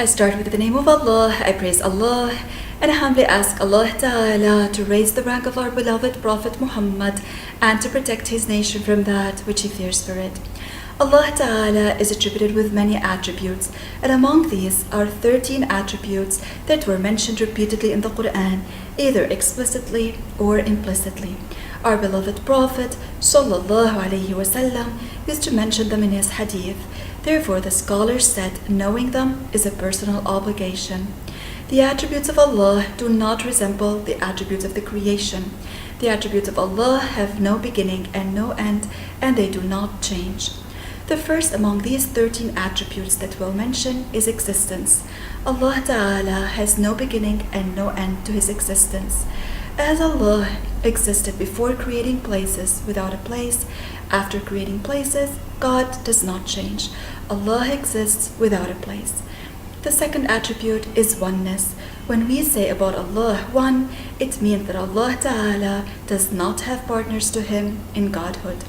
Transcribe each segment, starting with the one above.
I start with the name of Allah, I praise Allah, and I humbly ask Allah Ta'ala to raise the rank of our beloved Prophet Muhammad and to protect his nation from that which he fears for it. Allah Ta'ala is attributed with many attributes, and among these are 13 attributes that were mentioned repeatedly in the Qur'an, either explicitly or implicitly. Our beloved Prophet Sallallahu Alaihi Wasallam used to mention them in his hadith. Therefore, the scholars said knowing them is a personal obligation. The attributes of Allah do not resemble the attributes of the creation. The attributes of Allah have no beginning and no end, and they do not change. The first among these 13 attributes that we'll mention is existence. Allah Ta'ala has no beginning and no end to his existence. As Allah existed before creating places without a place, after creating places, God does not change. Allah exists without a place. The second attribute is oneness. When we say about Allah one, it means that Allah Ta'ala does not have partners to him in Godhood.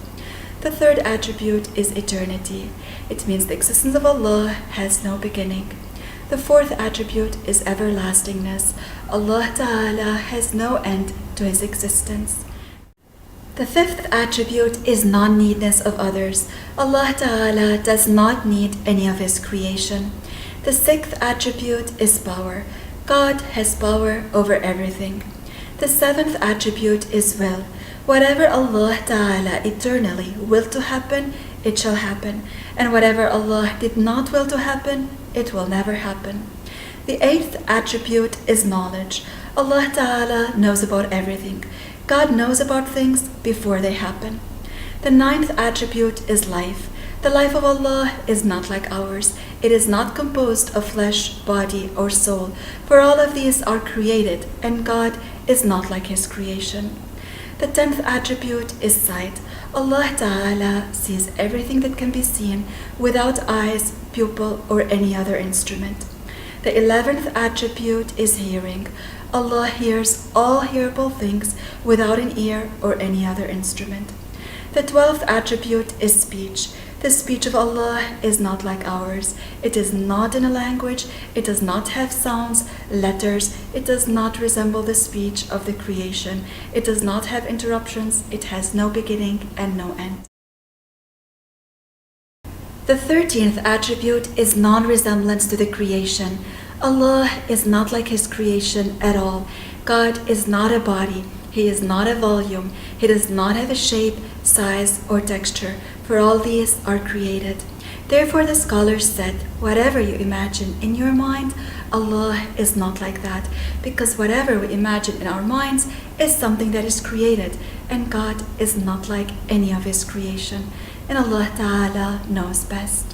The third attribute is eternity. It means the existence of Allah has no beginning. The fourth attribute is everlastingness. Allah Ta'ala has no end to his existence. The fifth attribute is non-needness of others. Allah Ta'ala does not need any of his creation. The sixth attribute is power. God has power over everything. The seventh attribute is will. Whatever Allah Ta'ala eternally willed to happen, it shall happen. And whatever Allah did not will to happen, it will never happen. The eighth attribute is knowledge. Allah Ta'ala knows about everything. God knows about things before they happen. The ninth attribute is life. The life of Allah is not like ours. It is not composed of flesh, body, or soul, for all of these are created, and God is not like his creation. The 10th attribute is sight. Allah Ta'ala sees everything that can be seen without eyes, pupil, or any other instrument. The 11th attribute is hearing. Allah hears all hearable things without an ear or any other instrument. The 12th attribute is speech. The speech of Allah is not like ours. It is not in a language. It does not have sounds, letters. It does not resemble the speech of the creation. It does not have interruptions. It has no beginning and no end. The 13th attribute is non-resemblance to the creation. Allah is not like his creation at all. God is not a body. He is not a volume. He does not have a shape, size, or texture, for all these are created. Therefore the scholars said, whatever you imagine in your mind, Allah is not like that, because whatever we imagine in our minds is something that is created, and God is not like any of his creation, and Allah Ta'ala knows best.